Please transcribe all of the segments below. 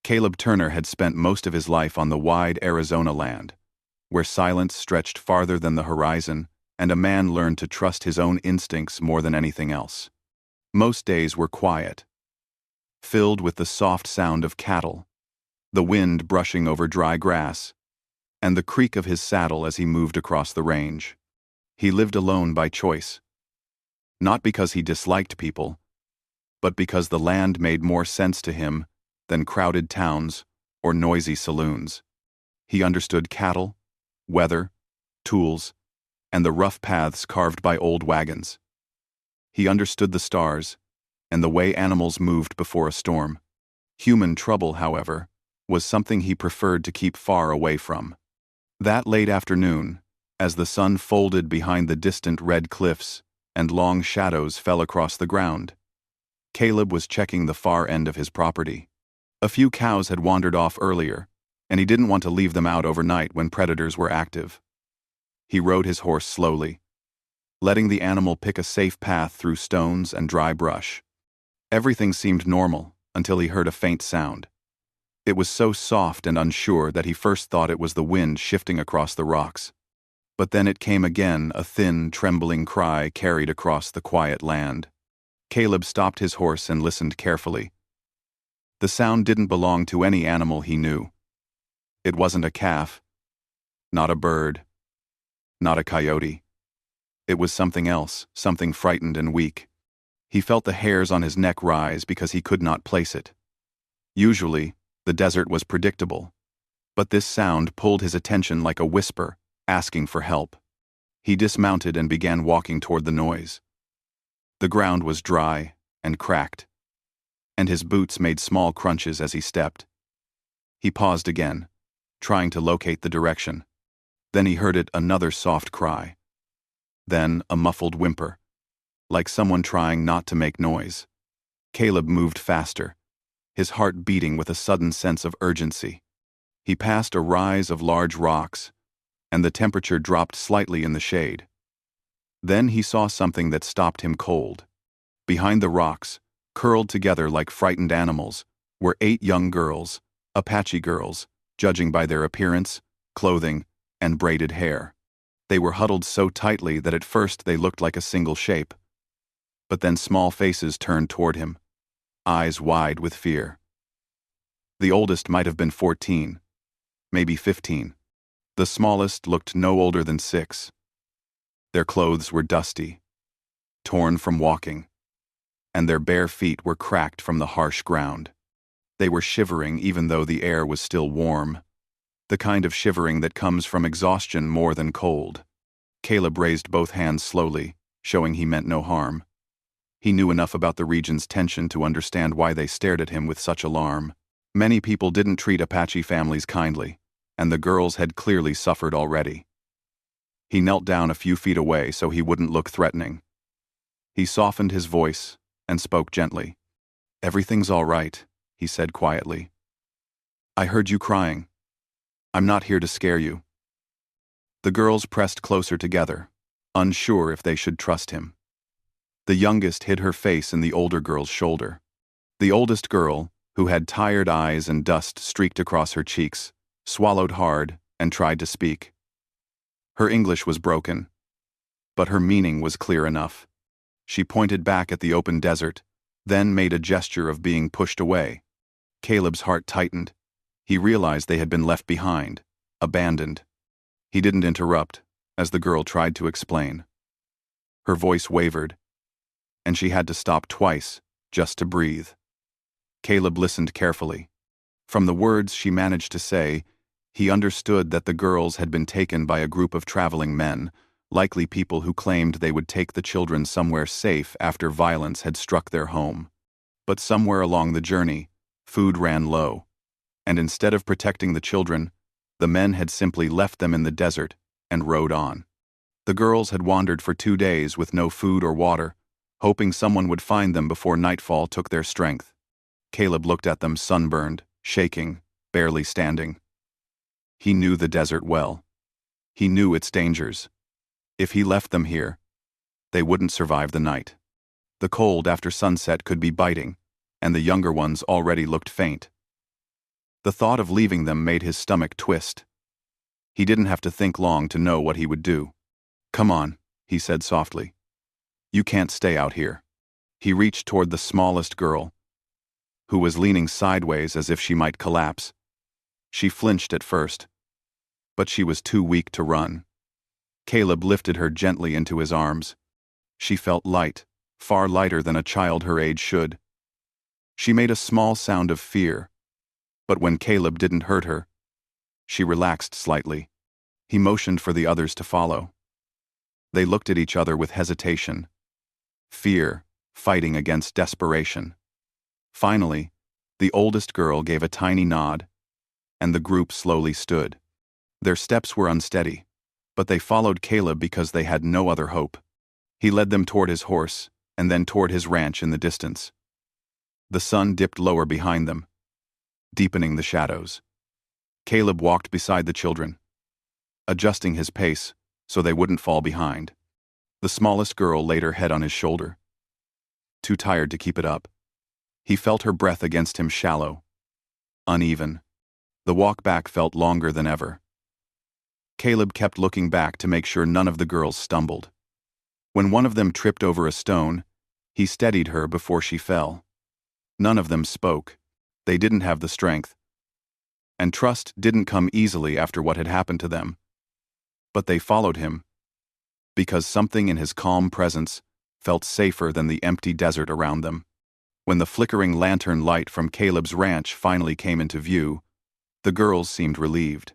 Caleb Turner had spent most of his life on the wide Arizona land, where silence stretched farther than the horizon, and a man learned to trust his own instincts more than anything else. Most days were quiet, filled with the soft sound of cattle, the wind brushing over dry grass, and the creak of his saddle as he moved across the range. He lived alone by choice, not because he disliked people, but because the land made more sense to him than crowded towns or noisy saloons. He understood cattle, weather, tools, and the rough paths carved by old wagons. He understood the stars and the way animals moved before a storm. Human trouble, however, was something he preferred to keep far away from. That late afternoon, as the sun folded behind the distant red cliffs and long shadows fell across the ground, Caleb was checking the far end of his property. A few cows had wandered off earlier, and he didn't want to leave them out overnight when predators were active. He rode his horse slowly, letting the animal pick a safe path through stones and dry brush. Everything seemed normal until he heard a faint sound. It was so soft and unsure that he first thought it was the wind shifting across the rocks. But then it came again, a thin, trembling cry carried across the quiet land. Caleb stopped his horse and listened carefully. The sound didn't belong to any animal he knew. It wasn't a calf, not a bird, not a coyote. It was something else, something frightened and weak. He felt the hairs on his neck rise because he could not place it. Usually, the desert was predictable, but this sound pulled his attention like a whisper, asking for help. He dismounted and began walking toward the noise. The ground was dry and cracked, and his boots made small crunches as he stepped. He paused again, trying to locate the direction. Then he heard another soft cry. Then a muffled whimper, like someone trying not to make noise. Caleb moved faster, his heart beating with a sudden sense of urgency. He passed a rise of large rocks, and the temperature dropped slightly in the shade. Then he saw something that stopped him cold. Behind the rocks, curled together like frightened animals, were 8 young girls, Apache girls, judging by their appearance, clothing, and braided hair. They were huddled so tightly that at first they looked like a single shape. But then small faces turned toward him, eyes wide with fear. The oldest might have been 14, maybe 15. The smallest looked no older than 6. Their clothes were dusty, torn from walking, and their bare feet were cracked from the harsh ground. They were shivering even though the air was still warm, the kind of shivering that comes from exhaustion more than cold. Caleb raised both hands slowly, showing he meant no harm. He knew enough about the region's tension to understand why they stared at him with such alarm. Many people didn't treat Apache families kindly, and the girls had clearly suffered already. He knelt down a few feet away so he wouldn't look threatening. He softened his voice and spoke gently. "Everything's all right," he said quietly. "I heard you crying. I'm not here to scare you." The girls pressed closer together, unsure if they should trust him. The youngest hid her face in the older girl's shoulder. The oldest girl, who had tired eyes and dust streaked across her cheeks, swallowed hard and tried to speak. Her English was broken, but her meaning was clear enough. She pointed back at the open desert, then made a gesture of being pushed away. Caleb's heart tightened. He realized they had been left behind, abandoned. He didn't interrupt, as the girl tried to explain. Her voice wavered, and she had to stop twice, just to breathe. Caleb listened carefully. From the words she managed to say, he understood that the girls had been taken by a group of traveling men, likely people who claimed they would take the children somewhere safe after violence had struck their home. But somewhere along the journey, food ran low, and instead of protecting the children, the men had simply left them in the desert and rode on. The girls had wandered for 2 days with no food or water, hoping someone would find them before nightfall took their strength. Caleb looked at them sunburned, shaking, barely standing. He knew the desert well. He knew its dangers. If he left them here, they wouldn't survive the night. The cold after sunset could be biting, and the younger ones already looked faint. The thought of leaving them made his stomach twist. He didn't have to think long to know what he would do. "Come on," he said softly. "You can't stay out here." He reached toward the smallest girl, who was leaning sideways as if she might collapse. She flinched at first, but she was too weak to run. Caleb lifted her gently into his arms. She felt light, far lighter than a child her age should. She made a small sound of fear, but when Caleb didn't hurt her, she relaxed slightly. He motioned for the others to follow. They looked at each other with hesitation, fear fighting against desperation. Finally, the oldest girl gave a tiny nod, and the group slowly stood. Their steps were unsteady, but they followed Caleb because they had no other hope. He led them toward his horse, and then toward his ranch in the distance. The sun dipped lower behind them, deepening the shadows. Caleb walked beside the children, adjusting his pace so they wouldn't fall behind. The smallest girl laid her head on his shoulder, too tired to keep it up. He felt her breath against him, shallow, uneven. The walk back felt longer than ever. Caleb kept looking back to make sure none of the girls stumbled. When one of them tripped over a stone, he steadied her before she fell. None of them spoke. They didn't have the strength. And trust didn't come easily after what had happened to them. But they followed him, because something in his calm presence felt safer than the empty desert around them. When the flickering lantern light from Caleb's ranch finally came into view, the girls seemed relieved.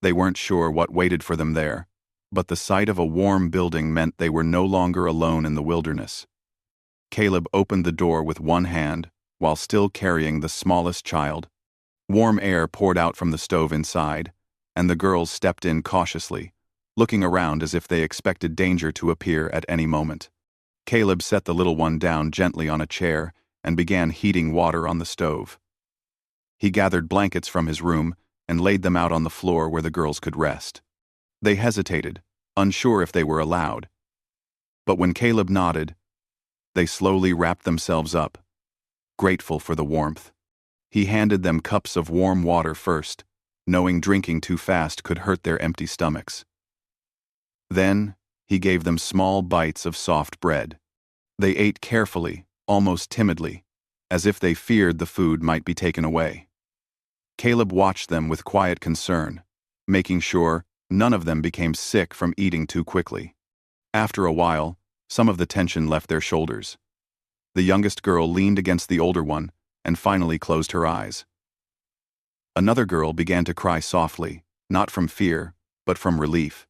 They weren't sure what waited for them there, but the sight of a warm building meant they were no longer alone in the wilderness. Caleb opened the door with one hand while still carrying the smallest child. Warm air poured out from the stove inside, and the girls stepped in cautiously, looking around as if they expected danger to appear at any moment. Caleb set the little one down gently on a chair and began heating water on the stove. He gathered blankets from his room and laid them out on the floor where the girls could rest. They hesitated, unsure if they were allowed. But when Caleb nodded, they slowly wrapped themselves up, grateful for the warmth. He handed them cups of warm water first, knowing drinking too fast could hurt their empty stomachs. Then, he gave them small bites of soft bread. They ate carefully, almost timidly, as if they feared the food might be taken away. Caleb watched them with quiet concern, making sure none of them became sick from eating too quickly. After a while, some of the tension left their shoulders. The youngest girl leaned against the older one and finally closed her eyes. Another girl began to cry softly, not from fear, but from relief.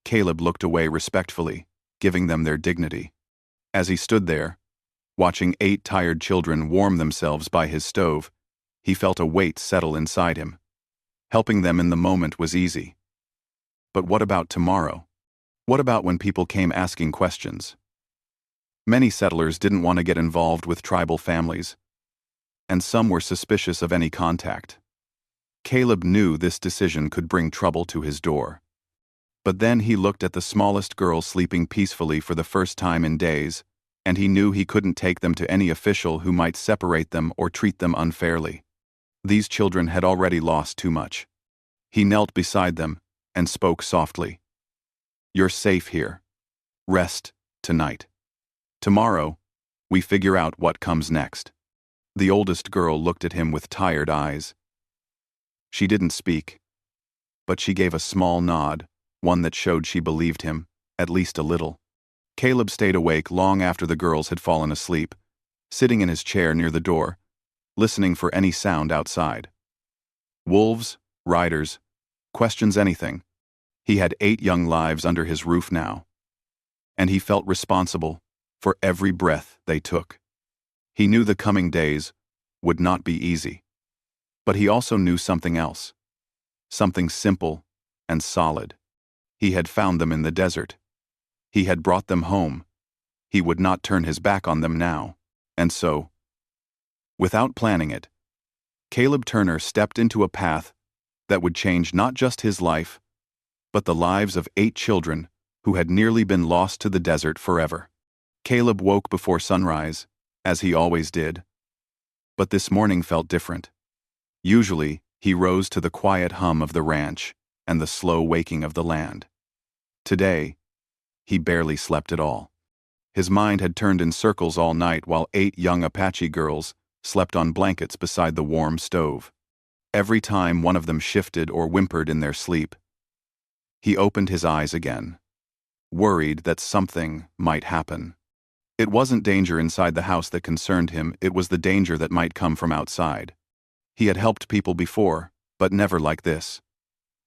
Caleb looked away respectfully, giving them their dignity. As he stood there, watching 8 tired children warm themselves by his stove, he felt a weight settle inside him. Helping them in the moment was easy. But what about tomorrow? What about when people came asking questions? Many settlers didn't want to get involved with tribal families, and some were suspicious of any contact. Caleb knew this decision could bring trouble to his door. But then he looked at the smallest girl sleeping peacefully for the first time in days, and he knew he couldn't take them to any official who might separate them or treat them unfairly. These children had already lost too much. He knelt beside them and spoke softly. "You're safe here. Rest tonight. Tomorrow, we figure out what comes next." The oldest girl looked at him with tired eyes. She didn't speak, but she gave a small nod, one that showed she believed him, at least a little. Caleb stayed awake long after the girls had fallen asleep, sitting in his chair near the door, listening for any sound outside. Wolves, riders, questions, anything. He had 8 young lives under his roof now, and he felt responsible for every breath they took. He knew the coming days would not be easy, but he also knew something else, something simple and solid. He had found them in the desert. He had brought them home. He would not turn his back on them now, and so, without planning it, Caleb Turner stepped into a path that would change not just his life, but the lives of 8 children who had nearly been lost to the desert forever. Caleb woke before sunrise, as he always did. But this morning felt different. Usually, He rose to the quiet hum of the ranch and the slow waking of the land. Today, he barely slept at all. His mind had turned in circles all night while 8 young Apache girls slept on blankets beside the warm stove. Every time one of them shifted or whimpered in their sleep, he opened his eyes again, worried that something might happen. It wasn't danger inside the house that concerned him, it was the danger that might come from outside. He had helped people before, but never like this.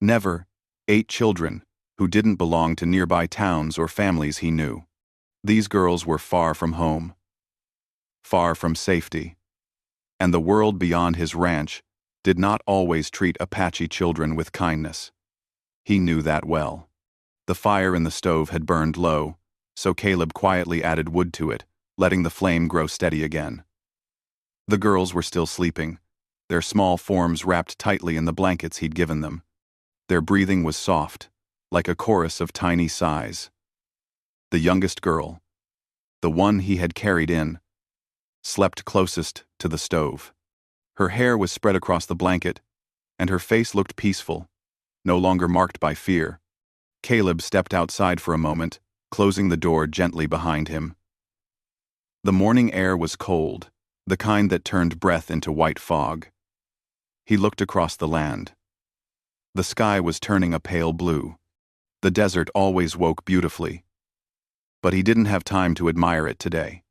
Never 8 children who didn't belong to nearby towns or families he knew. These girls were far from home, far from safety. And the world beyond his ranch did not always treat Apache children with kindness. He knew that well. The fire in the stove had burned low, so Caleb quietly added wood to it, letting the flame grow steady again. The girls were still sleeping, their small forms wrapped tightly in the blankets he'd given them. Their breathing was soft, like a chorus of tiny sighs. The youngest girl, the one he had carried in, slept closest to the stove. Her hair was spread across the blanket, and her face looked peaceful, no longer marked by fear. Caleb stepped outside for a moment, closing the door gently behind him. The morning air was cold, the kind that turned breath into white fog. He looked across the land. The sky was turning a pale blue. The desert always woke beautifully. But he didn't have time to admire it today.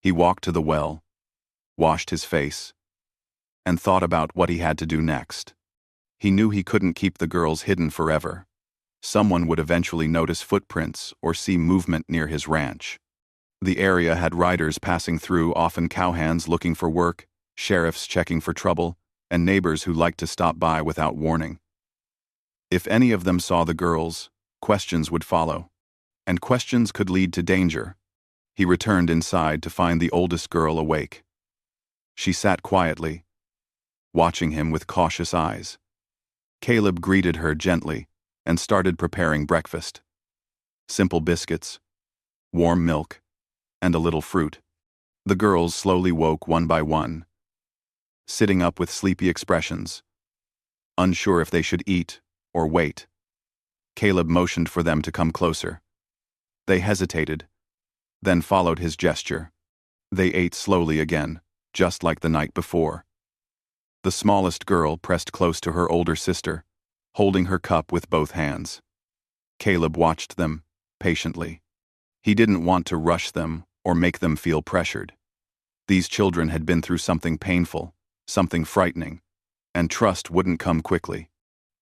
He walked to the well, washed his face, and thought about what he had to do next. He knew he couldn't keep the girls hidden forever. Someone would eventually notice footprints or see movement near his ranch. The area had riders passing through, often cowhands looking for work, sheriffs checking for trouble, and neighbors who liked to stop by without warning. If any of them saw the girls, questions would follow, and questions could lead to danger. He returned inside to find the oldest girl awake. She sat quietly, watching him with cautious eyes. Caleb greeted her gently and started preparing breakfast. Simple biscuits, warm milk, and a little fruit. The girls slowly woke one by one, sitting up with sleepy expressions, unsure if they should eat or wait. Caleb motioned for them to come closer. They hesitated, then followed his gesture. They ate slowly again, just like the night before. The smallest girl pressed close to her older sister, holding her cup with both hands. Caleb watched them, patiently. He didn't want to rush them or make them feel pressured. These children had been through something painful, something frightening, and trust wouldn't come quickly.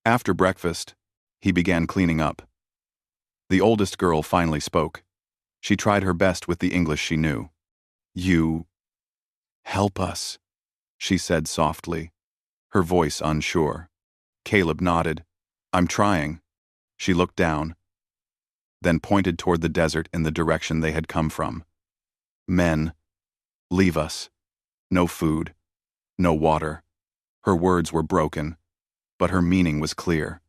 After breakfast, he began cleaning up. The oldest girl finally spoke. She tried her best with the English she knew. "You help us," she said softly, her voice unsure. Caleb nodded. "I'm trying." She looked down, then pointed toward the desert in the direction they had come from. "Men, leave us. No food, no water." Her words were broken, but her meaning was clear.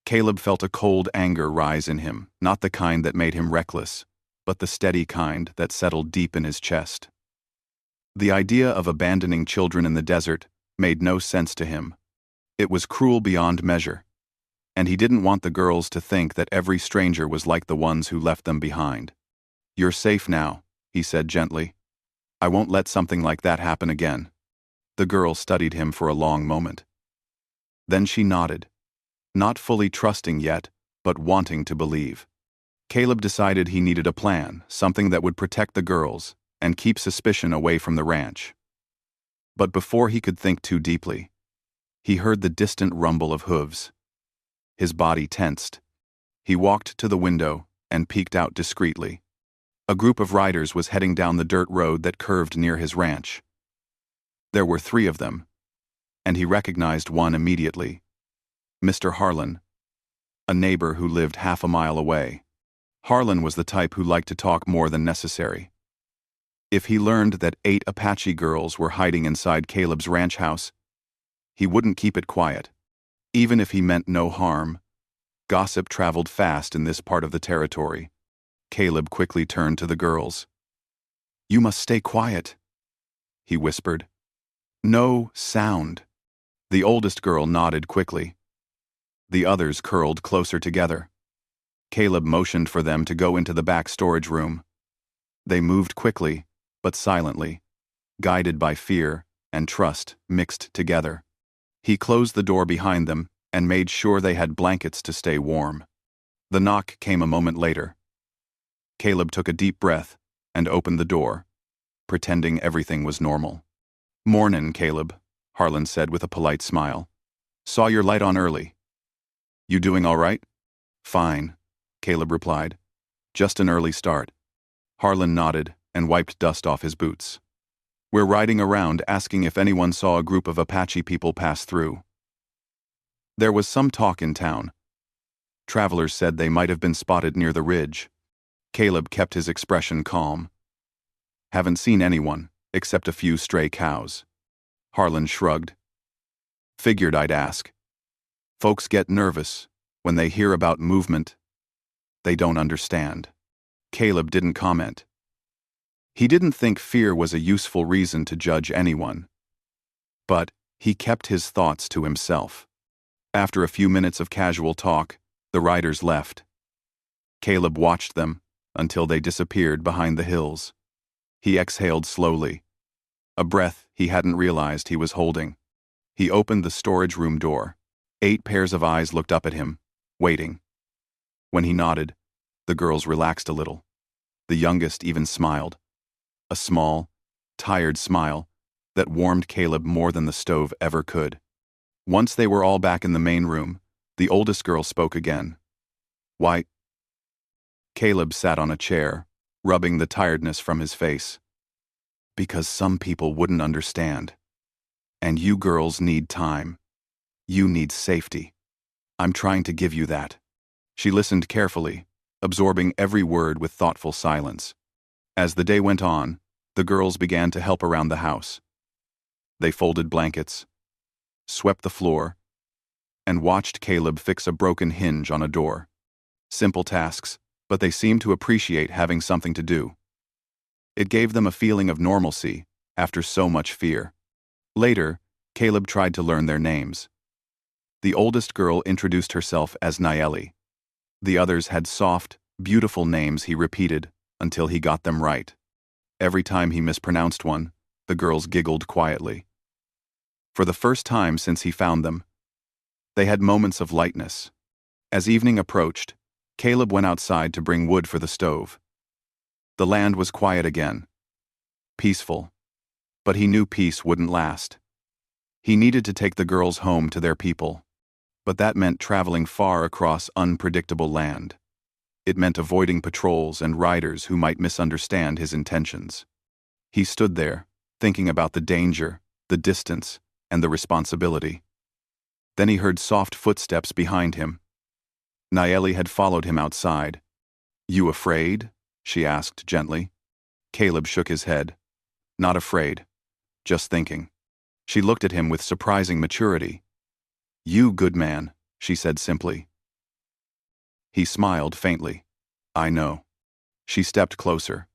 Caleb felt a cold anger rise in him, not the kind that made him reckless, but the steady kind that settled deep in his chest. The idea of abandoning children in the desert made no sense to him. It was cruel beyond measure, and he didn't want the girls to think that every stranger was like the ones who left them behind. "You're safe now," he said gently. "I won't let something like that happen again." The girl studied him for a long moment. Then she nodded, not fully trusting yet, but wanting to believe. Caleb decided he needed a plan, something that would protect the girls and keep suspicion away from the ranch. But before he could think too deeply, he heard the distant rumble of hooves. His body tensed. He walked to the window and peeked out discreetly. A group of riders was heading down the dirt road that curved near his ranch. There were 3 of them, and he recognized one immediately. Mr. Harlan, a neighbor who lived half a mile away. Harlan was the type who liked to talk more than necessary. If he learned that 8 Apache girls were hiding inside Caleb's ranch house, he wouldn't keep it quiet. Even if he meant no harm, gossip traveled fast in this part of the territory. Caleb quickly turned to the girls. "You must stay quiet," he whispered. "No sound." The oldest girl nodded quickly. The others curled closer together. Caleb motioned for them to go into the back storage room. They moved quickly, but silently, guided by fear and trust mixed together. He closed the door behind them and made sure they had blankets to stay warm. The knock came a moment later. Caleb took a deep breath and opened the door, pretending everything was normal. "Mornin', Caleb," Harlan said with a polite smile. "Saw your light on early. You doing all right?" "Fine," Caleb replied. "Just an early start." Harlan nodded and wiped dust off his boots. "We're riding around asking if anyone saw a group of Apache people pass through." There was some talk in town. Travelers said they might have been spotted near the ridge. Caleb kept his expression calm. "Haven't seen anyone, except a few stray cows." Harlan shrugged. "Figured I'd ask. Folks get nervous when they hear about movement. They don't understand." Caleb didn't comment. He didn't think fear was a useful reason to judge anyone. But he kept his thoughts to himself. After a few minutes of casual talk, the riders left. Caleb watched them until they disappeared behind the hills. He exhaled slowly, a breath he hadn't realized he was holding. He opened the storage room door. 8 pairs of eyes looked up at him, waiting. When he nodded, the girls relaxed a little. The youngest even smiled. A small, tired smile that warmed Caleb more than the stove ever could. Once they were all back in the main room, the oldest girl spoke again. "Why?" Caleb sat on a chair, rubbing the tiredness from his face. "Because some people wouldn't understand. And you girls need time. You need safety. I'm trying to give you that." She listened carefully, absorbing every word with thoughtful silence. As the day went on, the girls began to help around the house. They folded blankets, swept the floor, and watched Caleb fix a broken hinge on a door. Simple tasks, but they seemed to appreciate having something to do. It gave them a feeling of normalcy after so much fear. Later, Caleb tried to learn their names. The oldest girl introduced herself as Nayeli. The others had soft, beautiful names he repeated until he got them right. Every time he mispronounced one, the girls giggled quietly. For the first time since he found them, they had moments of lightness. As evening approached, Caleb went outside to bring wood for the stove. The land was quiet again. Peaceful. But he knew peace wouldn't last. He needed to take the girls home to their people. But that meant traveling far across unpredictable land. It meant avoiding patrols and riders who might misunderstand his intentions. He stood there, thinking about the danger, the distance, and the responsibility. Then he heard soft footsteps behind him. Nayeli had followed him outside. "You afraid?" she asked gently. Caleb shook his head. "Not afraid. Just thinking." She looked at him with surprising maturity. "You good man," she said simply. He smiled faintly. "I know." She stepped closer.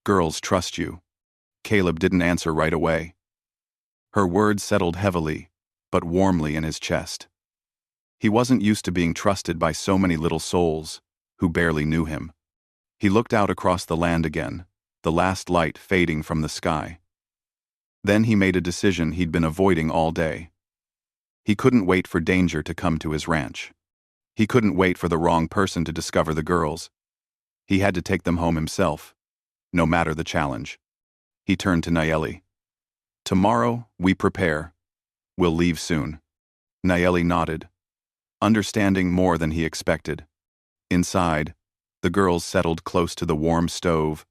"Girls trust you." Caleb didn't answer right away. Her words settled heavily, but warmly in his chest. He wasn't used to being trusted by so many little souls who barely knew him. He looked out across the land again, the last light fading from the sky. Then he made a decision he'd been avoiding all day. He couldn't wait for danger to come to his ranch. He couldn't wait for the wrong person to discover the girls. He had to take them home himself, no matter the challenge. He turned to Nayeli. "Tomorrow, we prepare. We'll leave soon." Nayeli nodded, understanding more than he expected. Inside, the girls settled close to the warm stove,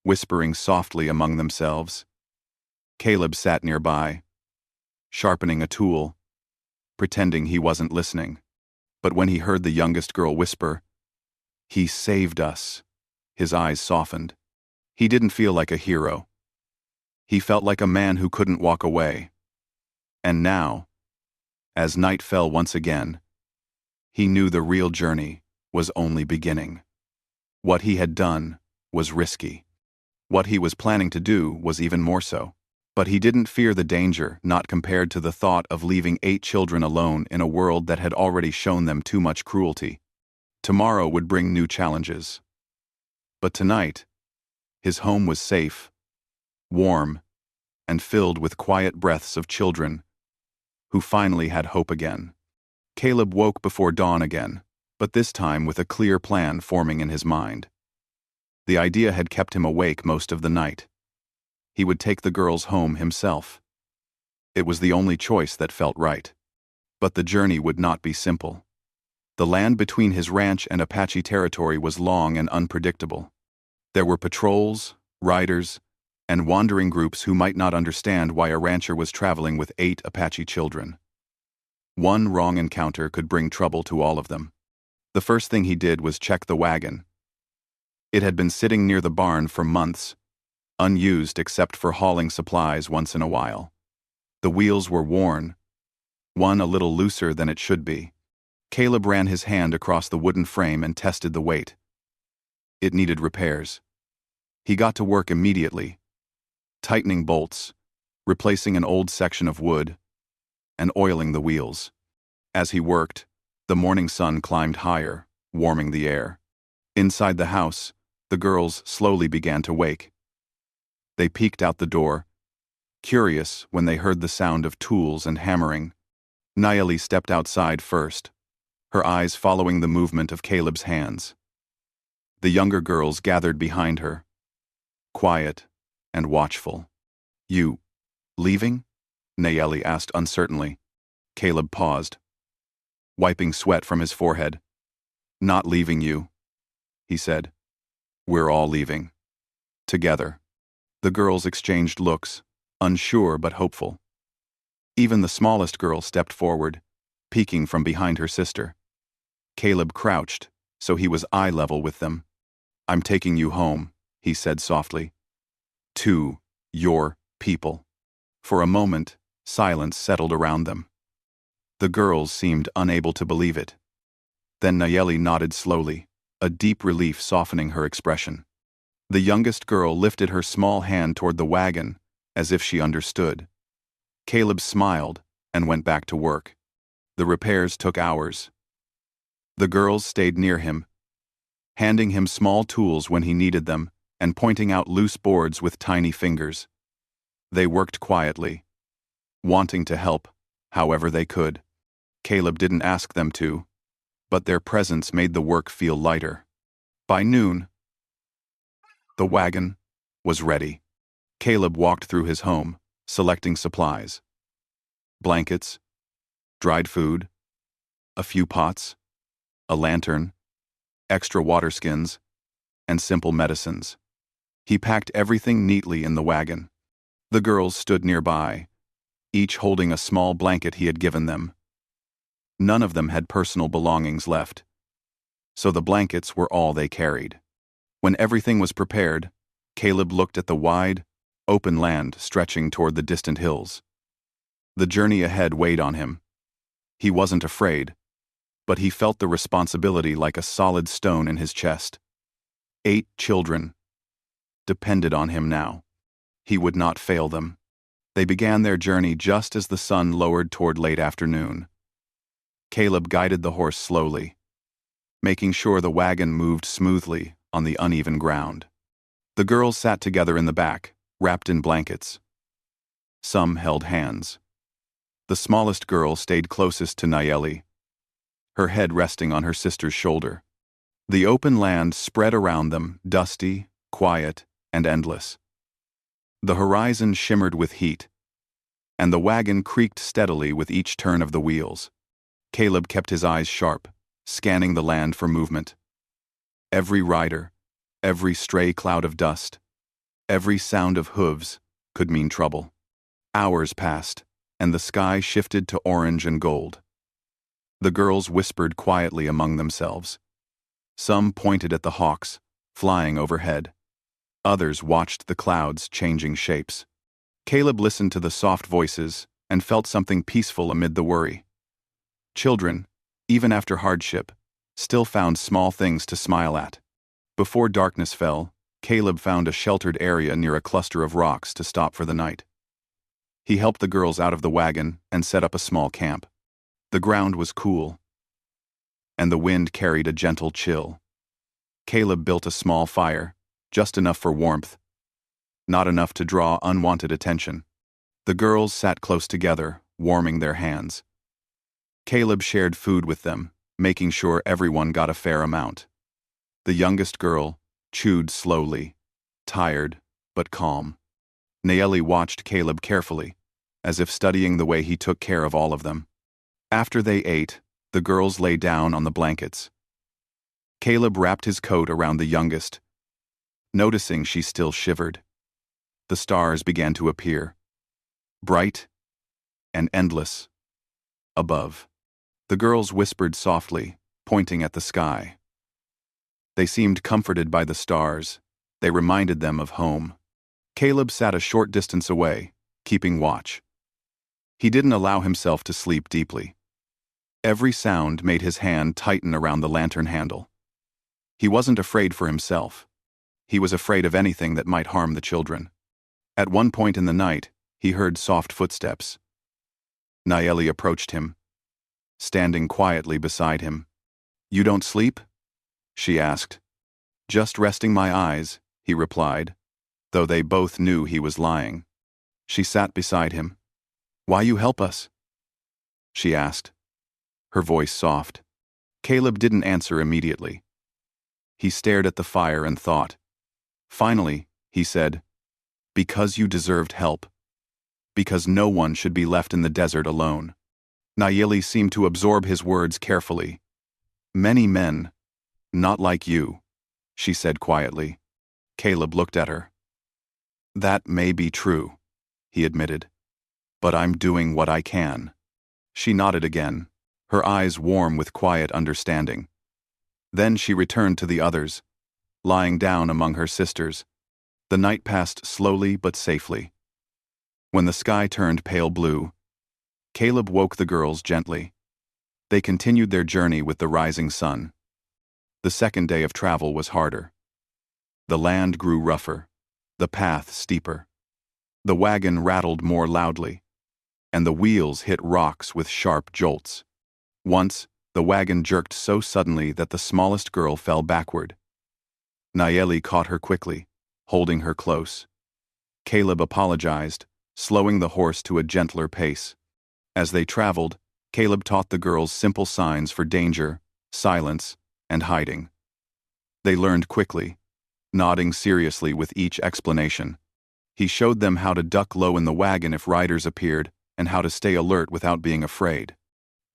whispering softly among themselves. Caleb sat nearby, sharpening a tool, pretending he wasn't listening. But when he heard the youngest girl whisper, "He saved us," his eyes softened. He didn't feel like a hero. He felt like a man who couldn't walk away. And now, as night fell once again, he knew the real journey was only beginning. What he had done was risky. What he was planning to do was even more so. But he didn't fear the danger, not compared to the thought of leaving 8 children alone in a world that had already shown them too much cruelty. Tomorrow would bring new challenges. But tonight, his home was safe, warm, and filled with quiet breaths of children who finally had hope again. Caleb woke before dawn again, but this time with a clear plan forming in his mind. The idea had kept him awake most of the night. He would take the girls home himself. It was the only choice that felt right. But the journey would not be simple. The land between his ranch and Apache territory was long and unpredictable. There were patrols, riders, and wandering groups who might not understand why a rancher was traveling with 8 Apache children. One wrong encounter could bring trouble to all of them. The first thing he did was check the wagon. It had been sitting near the barn for months, unused except for hauling supplies once in a while. The wheels were worn, one a little looser than it should be. Caleb ran his hand across the wooden frame and tested the weight. It needed repairs. He got to work immediately, tightening bolts, replacing an old section of wood, and oiling the wheels. As he worked, the morning sun climbed higher, warming the air. Inside the house, the girls slowly began to wake. They peeked out the door, curious when they heard the sound of tools and hammering. Nayeli stepped outside first, her eyes following the movement of Caleb's hands. The younger girls gathered behind her, quiet and watchful. "You leaving?" Nayeli asked uncertainly. Caleb paused, wiping sweat from his forehead. "Not leaving you," he said. "We're all leaving. Together." The girls exchanged looks, unsure but hopeful. Even the smallest girl stepped forward, peeking from behind her sister. Caleb crouched, so he was eye level with them. "I'm taking you home," he said softly. "To your people." For a moment, silence settled around them. The girls seemed unable to believe it. Then Nayeli nodded slowly, a deep relief softening her expression. The youngest girl lifted her small hand toward the wagon, as if she understood. Caleb smiled and went back to work. The repairs took hours. The girls stayed near him, handing him small tools when he needed them and pointing out loose boards with tiny fingers. They worked quietly, wanting to help however they could. Caleb didn't ask them to, but their presence made the work feel lighter. By noon, the wagon was ready. Caleb walked through his home, selecting supplies. Blankets, dried food, a few pots, a lantern, extra water skins, and simple medicines. He packed everything neatly in the wagon. The girls stood nearby, each holding a small blanket he had given them. None of them had personal belongings left, so the blankets were all they carried. When everything was prepared, Caleb looked at the wide, open land stretching toward the distant hills. The journey ahead weighed on him. He wasn't afraid, but he felt the responsibility like a solid stone in his chest. 8 children depended on him now. He would not fail them. They began their journey just as the sun lowered toward late afternoon. Caleb guided the horse slowly, making sure the wagon moved smoothly on the uneven ground. The girls sat together in the back, wrapped in blankets. Some held hands. The smallest girl stayed closest to Nayeli, her head resting on her sister's shoulder. The open land spread around them, dusty, quiet, and endless. The horizon shimmered with heat, and the wagon creaked steadily with each turn of the wheels. Caleb kept his eyes sharp, scanning the land for movement. Every rider, every stray cloud of dust, every sound of hooves could mean trouble. Hours passed, and the sky shifted to orange and gold. The girls whispered quietly among themselves. Some pointed at the hawks, flying overhead. Others watched the clouds changing shapes. Caleb listened to the soft voices and felt something peaceful amid the worry. Children, even after hardship, still found small things to smile at. Before darkness fell, Caleb found a sheltered area near a cluster of rocks to stop for the night. He helped the girls out of the wagon and set up a small camp. The ground was cool, and the wind carried a gentle chill. Caleb built a small fire, just enough for warmth, not enough to draw unwanted attention. The girls sat close together, warming their hands. Caleb shared food with them, making sure everyone got a fair amount. The youngest girl chewed slowly, tired but calm. Nayeli watched Caleb carefully, as if studying the way he took care of all of them. After they ate, the girls lay down on the blankets. Caleb wrapped his coat around the youngest, noticing she still shivered. The stars began to appear, bright and endless, above. The girls whispered softly, pointing at the sky. They seemed comforted by the stars. They reminded them of home. Caleb sat a short distance away, keeping watch. He didn't allow himself to sleep deeply. Every sound made his hand tighten around the lantern handle. He wasn't afraid for himself. He was afraid of anything that might harm the children. At one point in the night, he heard soft footsteps. Nayeli approached him, standing quietly beside him. "You don't sleep?" she asked. "Just resting my eyes," he replied, though they both knew he was lying. She sat beside him. "Why you help us?" she asked, her voice soft. Caleb didn't answer immediately. He stared at the fire and thought. Finally, he said, "Because you deserved help. Because no one should be left in the desert alone." Nayeli seemed to absorb his words carefully. "Many men, not like you," she said quietly. Caleb looked at her. "That may be true," he admitted. "But I'm doing what I can." She nodded again, her eyes warm with quiet understanding. Then she returned to the others, lying down among her sisters. The night passed slowly but safely. When the sky turned pale blue, Caleb woke the girls gently. They continued their journey with the rising sun. The second day of travel was harder. The land grew rougher, the path steeper. The wagon rattled more loudly, and the wheels hit rocks with sharp jolts. Once, the wagon jerked so suddenly that the smallest girl fell backward. Nayeli caught her quickly, holding her close. Caleb apologized, slowing the horse to a gentler pace. As they traveled, Caleb taught the girls simple signs for danger, silence, and hiding. They learned quickly, nodding seriously with each explanation. He showed them how to duck low in the wagon if riders appeared and how to stay alert without being afraid.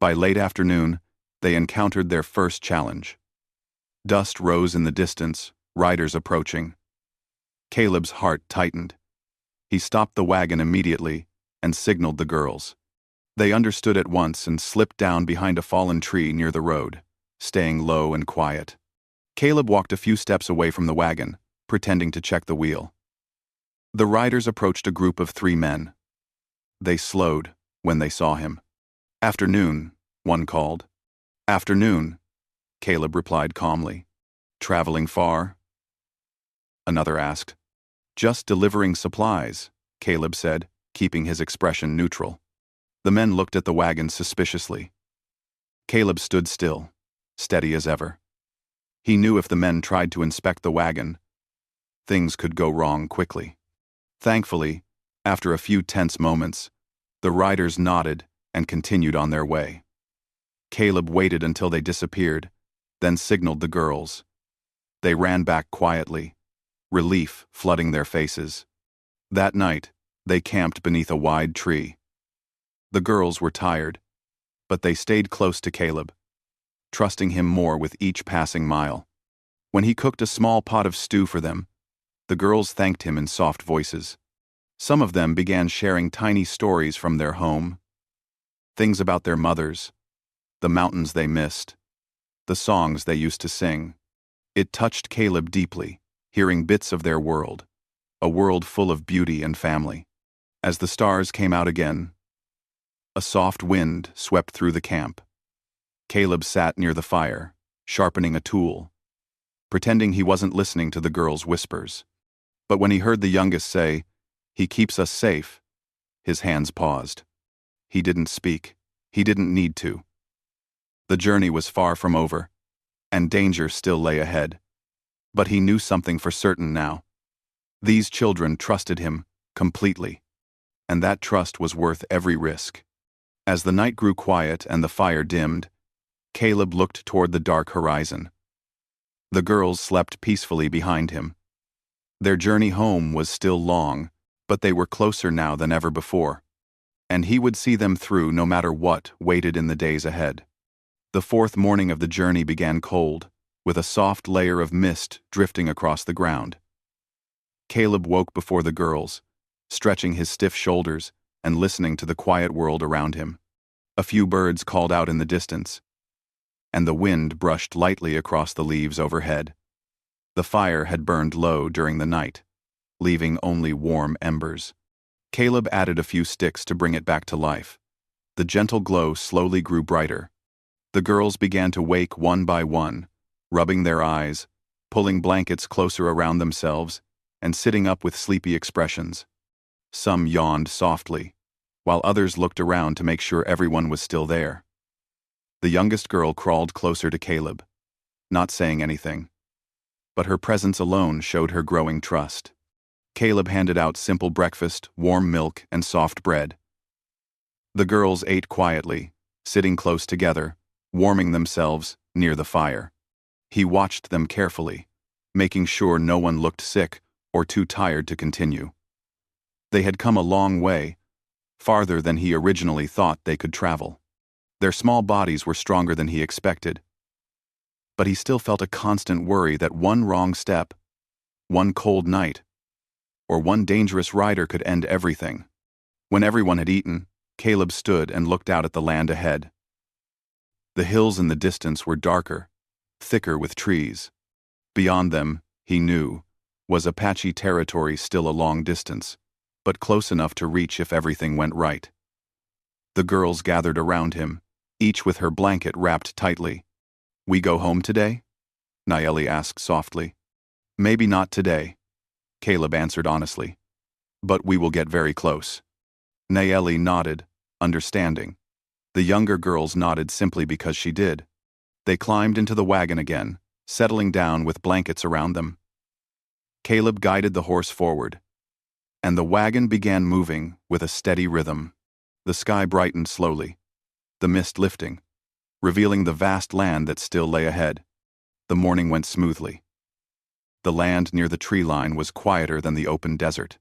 By late afternoon, they encountered their first challenge. Dust rose in the distance, riders approaching. Caleb's heart tightened. He stopped the wagon immediately and signaled the girls. They understood at once and slipped down behind a fallen tree near the road, staying low and quiet. Caleb walked a few steps away from the wagon, pretending to check the wheel. The riders approached a group of 3 men. They slowed when they saw him. "Afternoon," one called. "Afternoon," Caleb replied calmly. "Traveling far?" another asked. "Just delivering supplies," Caleb said, keeping his expression neutral. The men looked at the wagon suspiciously. Caleb stood still, steady as ever. He knew if the men tried to inspect the wagon, things could go wrong quickly. Thankfully, after a few tense moments, the riders nodded and continued on their way. Caleb waited until they disappeared, then signaled the girls. They ran back quietly, relief flooding their faces. That night, they camped beneath a wide tree. The girls were tired, but they stayed close to Caleb, trusting him more with each passing mile. When he cooked a small pot of stew for them, the girls thanked him in soft voices. Some of them began sharing tiny stories from their home, things about their mothers, the mountains they missed, the songs they used to sing. It touched Caleb deeply, hearing bits of their world, a world full of beauty and family. As the stars came out again, a soft wind swept through the camp. Caleb sat near the fire, sharpening a tool, pretending he wasn't listening to the girls' whispers. But when he heard the youngest say, "He keeps us safe," His hands paused. He didn't speak. He didn't need to. The journey was far from over, and danger still lay ahead. But he knew something for certain now. These children trusted him completely, and that trust was worth every risk. As the night grew quiet and the fire dimmed, Caleb looked toward the dark horizon. The girls slept peacefully behind him. Their journey home was still long, but they were closer now than ever before, and he would see them through no matter what waited in the days ahead. The fourth morning of the journey began cold, with a soft layer of mist drifting across the ground. Caleb woke before the girls, stretching his stiff shoulders and listening to the quiet world around him. A few birds called out in the distance, and the wind brushed lightly across the leaves overhead. The fire had burned low during the night, leaving only warm embers. Caleb added a few sticks to bring it back to life. The gentle glow slowly grew brighter. The girls began to wake one by one, rubbing their eyes, pulling blankets closer around themselves, and sitting up with sleepy expressions. Some yawned softly, while others looked around to make sure everyone was still there. The youngest girl crawled closer to Caleb, not saying anything, but her presence alone showed her growing trust. Caleb handed out simple breakfast, warm milk, and soft bread. The girls ate quietly, sitting close together, warming themselves near the fire. He watched them carefully, making sure no one looked sick or too tired to continue. They had come a long way, farther than he originally thought they could travel. Their small bodies were stronger than he expected, but he still felt a constant worry that one wrong step, one cold night, or one dangerous rider could end everything. When everyone had eaten, Caleb stood and looked out at the land ahead. The hills in the distance were darker, thicker with trees. Beyond them, he knew, was Apache territory still a long distance, but close enough to reach if everything went right. The girls gathered around him, each with her blanket wrapped tightly. "We go home today?" Nayeli asked softly. "Maybe not today," Caleb answered honestly, "but we will get very close." Nayeli nodded, understanding. The younger girls nodded simply because she did. They climbed into the wagon again, settling down with blankets around them. Caleb guided the horse forward, and the wagon began moving with a steady rhythm. The sky brightened slowly, the mist lifting, revealing the vast land that still lay ahead. The morning went smoothly. The land near the tree line was quieter than the open desert.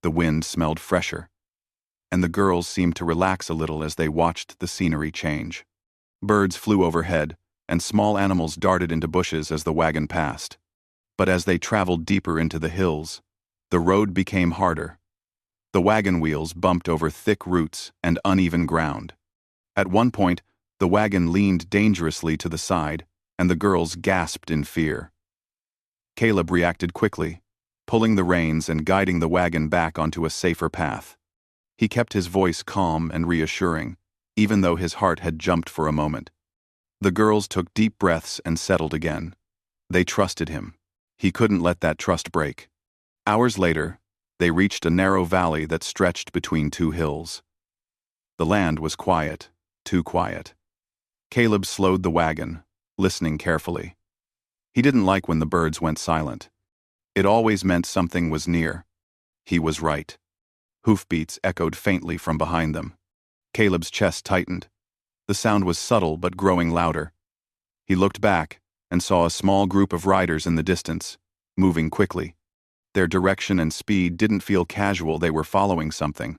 The wind smelled fresher, and the girls seemed to relax a little as they watched the scenery change. Birds flew overhead, and small animals darted into bushes as the wagon passed. But as they traveled deeper into the hills, the road became harder. The wagon wheels bumped over thick roots and uneven ground. At one point, the wagon leaned dangerously to the side, and the girls gasped in fear. Caleb reacted quickly, pulling the reins and guiding the wagon back onto a safer path. He kept his voice calm and reassuring, even though his heart had jumped for a moment. The girls took deep breaths and settled again. They trusted him. He couldn't let that trust break. Hours later, they reached a narrow valley that stretched between two hills. The land was quiet, too quiet. Caleb slowed the wagon, listening carefully. He didn't like when the birds went silent. It always meant something was near. He was right. Hoofbeats echoed faintly from behind them. Caleb's chest tightened. The sound was subtle but growing louder. He looked back and saw a small group of riders in the distance, moving quickly. Their direction and speed didn't feel casual. They were following something.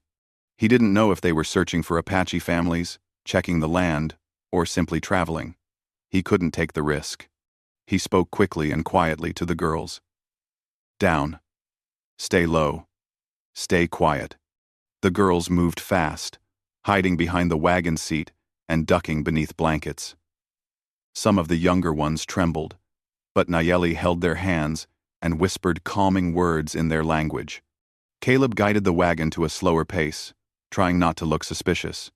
He didn't know if they were searching for Apache families, checking the land, or simply traveling. He couldn't take the risk. He spoke quickly and quietly to the girls. "Down. Stay low. Stay quiet." The girls moved fast, hiding behind the wagon seat and ducking beneath blankets. Some of the younger ones trembled, but Nayeli held their hands and whispered calming words in their language. Caleb guided the wagon to a slower pace, trying not to look suspicious.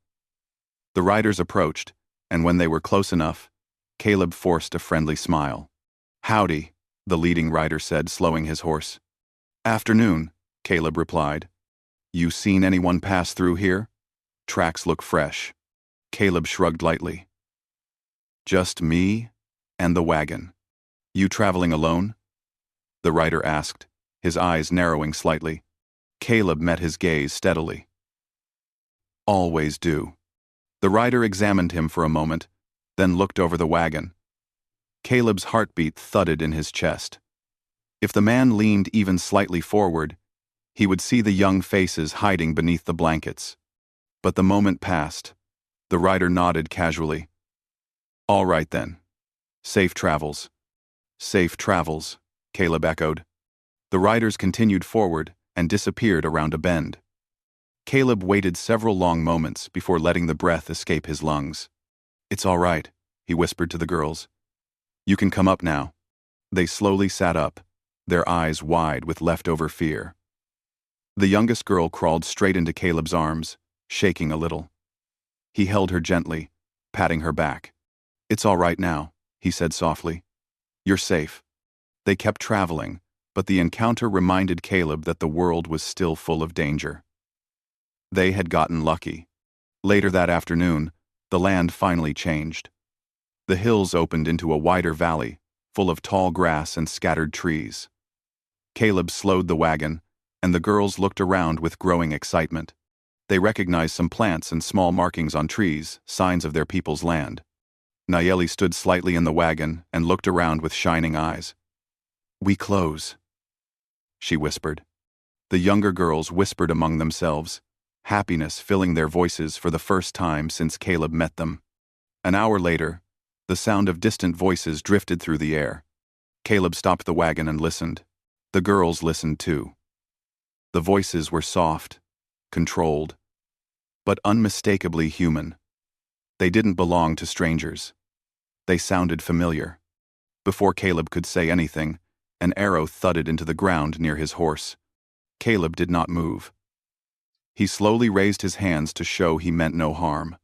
The riders approached, and when they were close enough, Caleb forced a friendly smile. "Howdy," the leading rider said, slowing his horse. "Afternoon," Caleb replied. "You seen anyone pass through here? Tracks look fresh." Caleb shrugged lightly. "Just me and the wagon." "You traveling alone?" the rider asked, his eyes narrowing slightly. Caleb met his gaze steadily. "Always do." The rider examined him for a moment, then looked over the wagon. Caleb's heartbeat thudded in his chest. If the man leaned even slightly forward, he would see the young faces hiding beneath the blankets. But the moment passed. The rider nodded casually. "All right then. Safe travels." "Safe travels," Caleb echoed. The riders continued forward and disappeared around a bend. Caleb waited several long moments before letting the breath escape his lungs. "It's all right," he whispered to the girls. "You can come up now." They slowly sat up, their eyes wide with leftover fear. The youngest girl crawled straight into Caleb's arms, shaking a little. He held her gently, patting her back. "It's all right now," he said softly. "You're safe." They kept traveling, but the encounter reminded Caleb that the world was still full of danger. They had gotten lucky. Later that afternoon, the land finally changed. The hills opened into a wider valley, full of tall grass and scattered trees. Caleb slowed the wagon, and the girls looked around with growing excitement. They recognized some plants and small markings on trees, signs of their people's land. Nayeli stood slightly in the wagon and looked around with shining eyes. "We close," she whispered. The younger girls whispered among themselves, happiness filling their voices for the first time since Caleb met them. An hour later, the sound of distant voices drifted through the air. Caleb stopped the wagon and listened. The girls listened too. The voices were soft, controlled, but unmistakably human. They didn't belong to strangers. They sounded familiar. Before Caleb could say anything, an arrow thudded into the ground near his horse. Caleb did not move. He slowly raised his hands to show he meant no harm.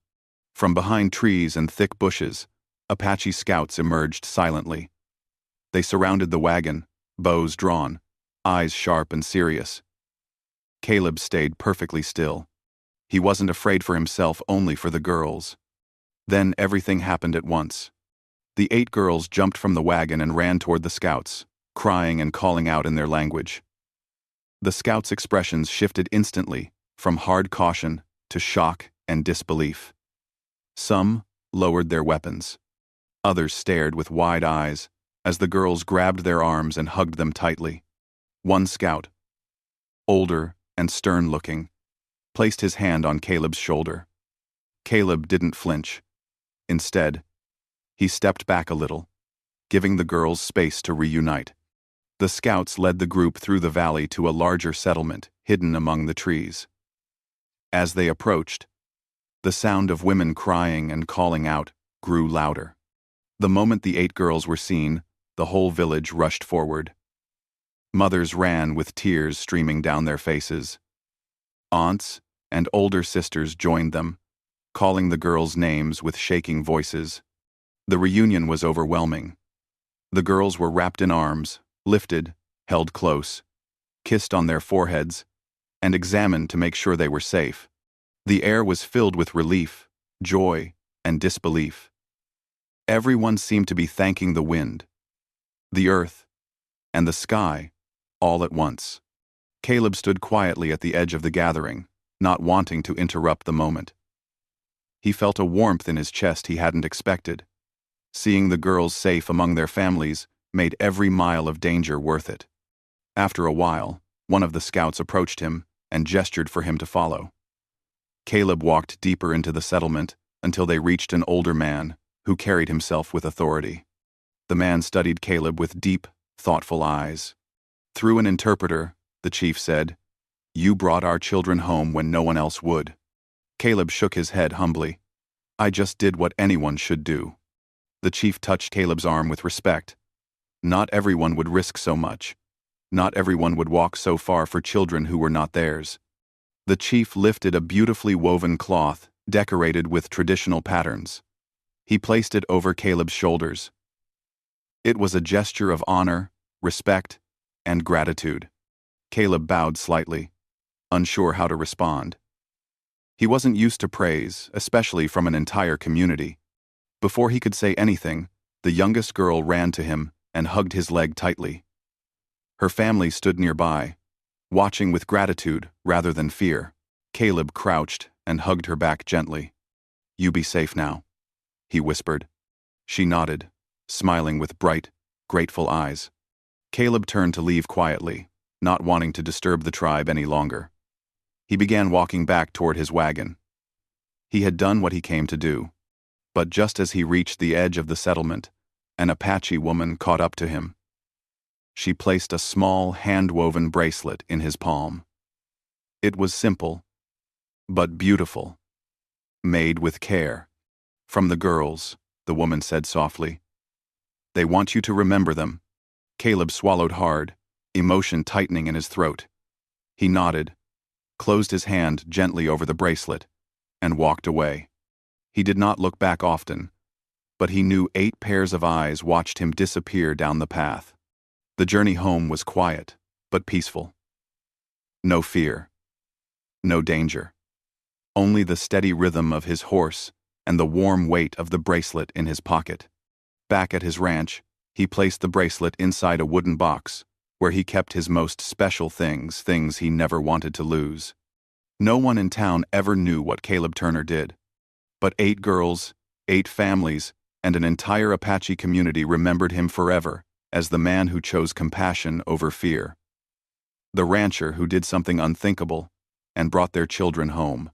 From behind trees and thick bushes, Apache scouts emerged silently. They surrounded the wagon, bows drawn, eyes sharp and serious. Caleb stayed perfectly still. He wasn't afraid for himself, only for the girls. Then everything happened at once. The 8 girls jumped from the wagon and ran toward the scouts, crying and calling out in their language. The scouts' expressions shifted instantly, from hard caution to shock and disbelief. Some lowered their weapons. Others stared with wide eyes as the girls grabbed their arms and hugged them tightly. One scout, older and stern-looking, placed his hand on Caleb's shoulder. Caleb didn't flinch. Instead, he stepped back a little, giving the girls space to reunite. The scouts led the group through the valley to a larger settlement hidden among the trees. As they approached, the sound of women crying and calling out grew louder. The moment the 8 girls were seen, the whole village rushed forward. Mothers ran with tears streaming down their faces. Aunts and older sisters joined them, calling the girls' names with shaking voices. The reunion was overwhelming. The girls were wrapped in arms, lifted, held close, kissed on their foreheads, and examined to make sure they were safe. The air was filled with relief, joy, and disbelief. Everyone seemed to be thanking the wind, the earth, and the sky, all at once. Caleb stood quietly at the edge of the gathering, not wanting to interrupt the moment. He felt a warmth in his chest he hadn't expected. Seeing the girls safe among their families made every mile of danger worth it. After a while, one of the scouts approached him and gestured for him to follow. Caleb walked deeper into the settlement until they reached an older man who carried himself with authority. The man studied Caleb with deep, thoughtful eyes. Through an interpreter, the chief said, "You brought our children home when no one else would." Caleb shook his head humbly. "I just did what anyone should do." The chief touched Caleb's arm with respect. Not everyone would risk so much. Not everyone would walk so far for children who were not theirs. The chief lifted a beautifully woven cloth decorated with traditional patterns. He placed it over Caleb's shoulders. It was a gesture of honor, respect, and gratitude. Caleb bowed slightly. unsure how to respond. He wasn't used to praise, especially from an entire community. Before he could say anything, the youngest girl ran to him and hugged his leg tightly. Her family stood nearby, watching with gratitude rather than fear. Caleb crouched and hugged her back gently. "You be safe now," he whispered. She nodded, smiling with bright, grateful eyes. Caleb turned to leave quietly, not wanting to disturb the tribe any longer. He began walking back toward his wagon. He had done what he came to do. But just as he reached the edge of the settlement, an Apache woman caught up to him. She placed a small, hand-woven bracelet in his palm. It was simple, but beautiful. Made with care. "From the girls," the woman said softly. "They want you to remember them." Caleb swallowed hard, emotion tightening in his throat. He nodded, closed his hand gently over the bracelet, and walked away. He did not look back often, but he knew 8 pairs of eyes watched him disappear down the path. The journey home was quiet, but peaceful. No fear. No danger. Only the steady rhythm of his horse and the warm weight of the bracelet in his pocket. Back at his ranch, he placed the bracelet inside a wooden box, where he kept his most special things he never wanted to lose. No one in town ever knew what Caleb Turner did. But 8 girls, 8 families, and an entire Apache community remembered him forever as the man who chose compassion over fear. The rancher who did something unthinkable and brought their children home.